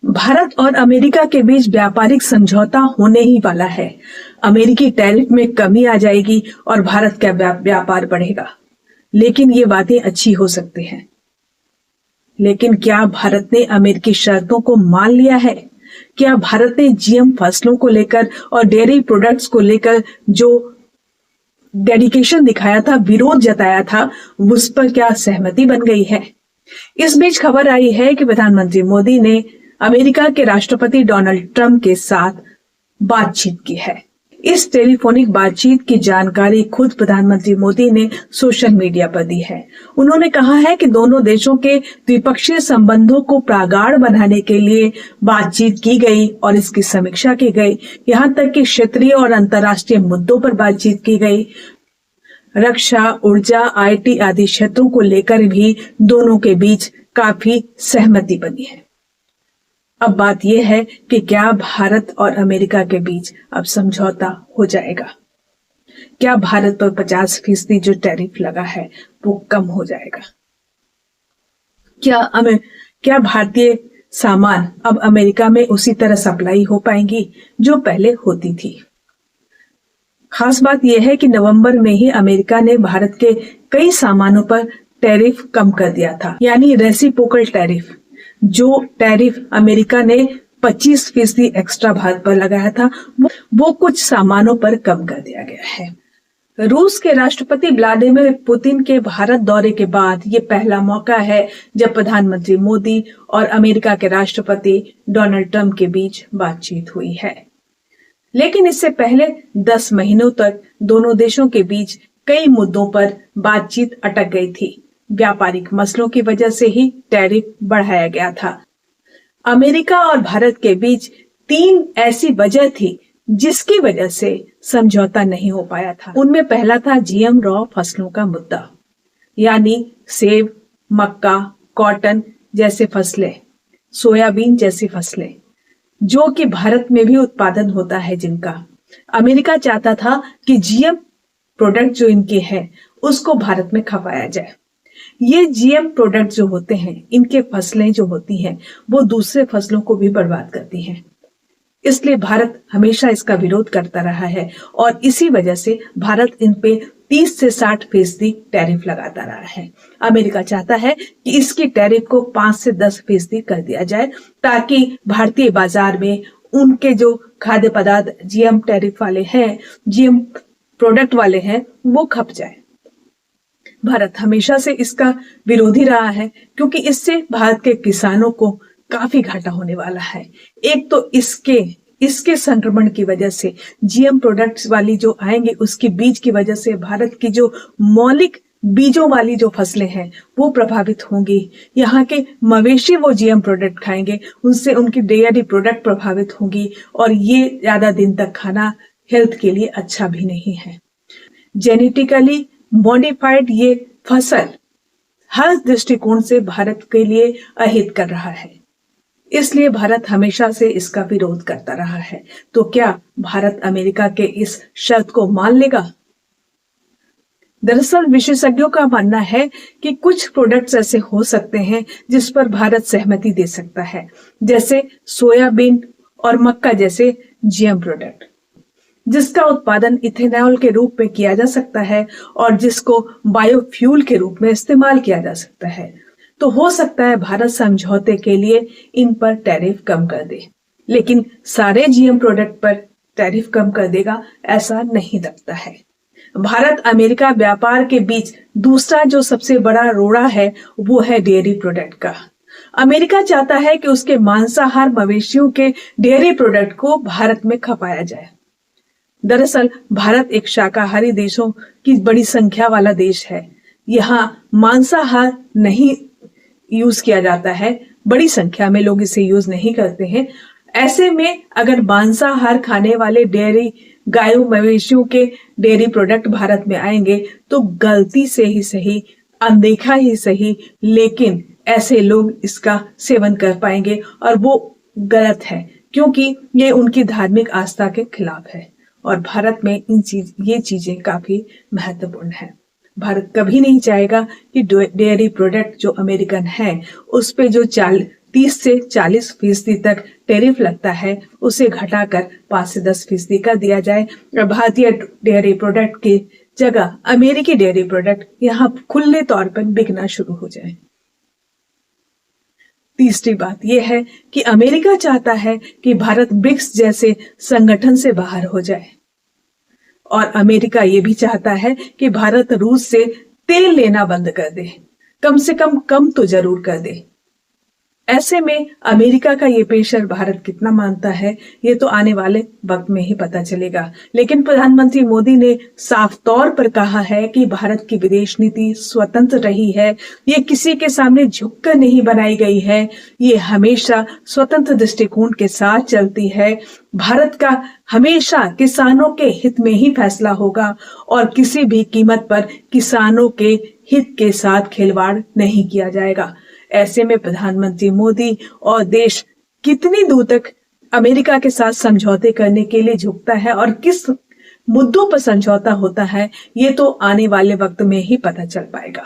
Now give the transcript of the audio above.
भारत और अमेरिका के बीच व्यापारिक समझौता होने ही वाला है। अमेरिकी टैरिफ में कमी आ जाएगी और भारत का व्यापार बढ़ेगा। लेकिन ये बातें अच्छी हो सकती हैं। लेकिन क्या भारत ने अमेरिकी शर्तों को मान लिया है? क्या भारत ने जीएम फसलों को लेकर और डेयरी प्रोडक्ट्स को लेकर जो डेडिकेशन दिखाया था, विरोध जताया था, उस पर क्या सहमति बन गई है? इस बीच खबर आई है कि प्रधानमंत्री मोदी ने अमेरिका के राष्ट्रपति डोनाल्ड ट्रंप के साथ बातचीत की है। इस टेलीफोनिक बातचीत की जानकारी खुद प्रधानमंत्री मोदी ने सोशल मीडिया पर दी है। उन्होंने कहा है कि दोनों देशों के द्विपक्षीय संबंधों को प्रगाढ़ बनाने के लिए बातचीत की गई और इसकी समीक्षा की गई। यहाँ तक कि क्षेत्रीय और अंतर्राष्ट्रीय मुद्दों पर बातचीत की गई। रक्षा, ऊर्जा, आईटी आदि क्षेत्रों को लेकर भी दोनों के बीच काफी सहमति बनी है। अब बात यह है कि क्या भारत और अमेरिका के बीच अब समझौता हो जाएगा? क्या भारत पर 50% जो टैरिफ लगा है वो कम हो जाएगा? क्या भारतीय सामान अब अमेरिका में उसी तरह सप्लाई हो पाएंगी जो पहले होती थी? खास बात यह है कि नवंबर में ही अमेरिका ने भारत के कई सामानों पर टैरिफ कम कर दिया था, यानी रेसिप्रोकल टैरिफ। जो टैरिफ अमेरिका ने 25% एक्स्ट्रा भारत पर लगाया था, वो कुछ सामानों पर कम कर दिया गया है। रूस के राष्ट्रपति व्लादिमीर पुतिन के भारत दौरे के बाद ये पहला मौका है जब प्रधानमंत्री मोदी और अमेरिका के राष्ट्रपति डोनाल्ड ट्रंप के बीच बातचीत हुई है। लेकिन इससे पहले 10 महीनों तक दोनों देशों के बीच कई मुद्दों पर बातचीत अटक गई थी। व्यापारिक मसलों की वजह से ही टैरिफ बढ़ाया गया था। अमेरिका और भारत के बीच 3 ऐसी वजह थी जिसकी वजह से समझौता नहीं हो पाया था। उनमें पहला था जीएम रॉ फसलों का मुद्दा, यानी सेब, मक्का, कॉटन जैसे फसलें, सोयाबीन जैसी फसलें, जो कि भारत में भी उत्पादन होता है जिनका। अमेरिका चाहता था कि जीएम प्रोडक्ट जो इनके हैं उसको भारत में खपाया जाए। ये जीएम प्रोडक्ट जो होते हैं, इनके फसलें जो होती हैं वो दूसरे फसलों को भी बर्बाद करती हैं। इसलिए भारत हमेशा इसका विरोध करता रहा है और इसी वजह से भारत इन पे 30 से 60% टैरिफ लगाता रहा है। अमेरिका चाहता है कि इसकी टैरिफ को 5 से 10% कर दिया जाए ताकि भारतीय बाजार में उनके जो खाद्य पदार्थ जीएम टैरिफ वाले हैं, जीएम प्रोडक्ट वाले हैं, वो खप जाए। भारत हमेशा से इसका विरोधी रहा है क्योंकि इससे भारत के किसानों को काफी घाटा होने वाला है। एक तो इसके संक्रमण की वजह से जीएम प्रोडक्ट्स वाली जो आएंगे उसकी बीज की वजह से भारत की जो मौलिक बीजों वाली जो फसलें हैं वो प्रभावित होंगी। यहाँ के मवेशी वो जीएम प्रोडक्ट खाएंगे, उनसे उनकी डेयरी प्रोडक्ट प्रभावित होंगी और ये ज्यादा दिन तक खाना हेल्थ के लिए अच्छा भी नहीं है। जेनेटिकली मॉडिफाइड ये फसल हर दृष्टिकोण से भारत के लिए अहित कर रहा है, इसलिए भारत हमेशा से इसका विरोध करता रहा है। तो क्या भारत अमेरिका के इस शर्त को मान लेगा? दरअसल विशेषज्ञों का मानना है कि कुछ प्रोडक्ट्स ऐसे हो सकते हैं जिस पर भारत सहमति दे सकता है, जैसे सोयाबीन और मक्का जैसे जीएम प्रोडक्ट, जिसका उत्पादन इथेनॉल के रूप में किया जा सकता है और जिसको बायोफ्यूल के रूप में इस्तेमाल किया जा सकता है। तो हो सकता है भारत समझौते के लिए इन पर टैरिफ कम कर दे, लेकिन सारे जीएम प्रोडक्ट पर टैरिफ कम कर देगा ऐसा नहीं लगता है। भारत अमेरिका व्यापार के बीच दूसरा जो सबसे बड़ा रोड़ा है वो है डेयरी प्रोडक्ट का। अमेरिका चाहता है कि उसके मांसाहार मवेशियों के डेयरी प्रोडक्ट को भारत में खपाया जाए। दरअसल भारत एक शाकाहारी देशों की बड़ी संख्या वाला देश है। यहाँ मांसाहार नहीं यूज किया जाता है, बड़ी संख्या में लोग इसे यूज नहीं करते हैं। ऐसे में अगर मांसाहार खाने वाले डेयरी गायों मवेशियों के डेयरी प्रोडक्ट भारत में आएंगे तो गलती से ही सही, अनदेखा ही सही, लेकिन ऐसे लोग इसका सेवन कर पाएंगे और वो गलत है क्योंकि ये उनकी धार्मिक आस्था के खिलाफ है और भारत में ये चीजें काफी महत्वपूर्ण है। भारत कभी नहीं चाहेगा कि डेयरी प्रोडक्ट जो अमेरिकन है उस पे जो 30 से 40% तक टैरिफ लगता है उसे घटाकर 5 से 10% का दिया जाए और भारतीय डेयरी प्रोडक्ट की जगह अमेरिकी डेयरी प्रोडक्ट यहाँ खुले तौर पर बिकना शुरू हो जाए। तीसरी बात यह है कि अमेरिका चाहता है कि भारत ब्रिक्स जैसे संगठन से बाहर हो जाए और अमेरिका ये भी चाहता है कि भारत रूस से तेल लेना बंद कर दे, कम से कम तो जरूर कर दे। ऐसे में अमेरिका का ये प्रेशर भारत कितना मानता है ये तो आने वाले वक्त में ही पता चलेगा। लेकिन प्रधानमंत्री मोदी ने साफ तौर पर कहा है कि भारत की विदेश नीति स्वतंत्र रही है, ये किसी के सामने झुककर नहीं बनाई गई है, ये हमेशा स्वतंत्र दृष्टिकोण के साथ चलती है। भारत का हमेशा किसानों के हित में ही फैसला होगा और किसी भी कीमत पर किसानों के हित के साथ खिलवाड़ नहीं किया जाएगा। ऐसे में प्रधानमंत्री मोदी और देश कितनी दूर तक अमेरिका के साथ समझौते करने के लिए झुकता है और किस मुद्दों पर समझौता होता है ये तो आने वाले वक्त में ही पता चल पाएगा।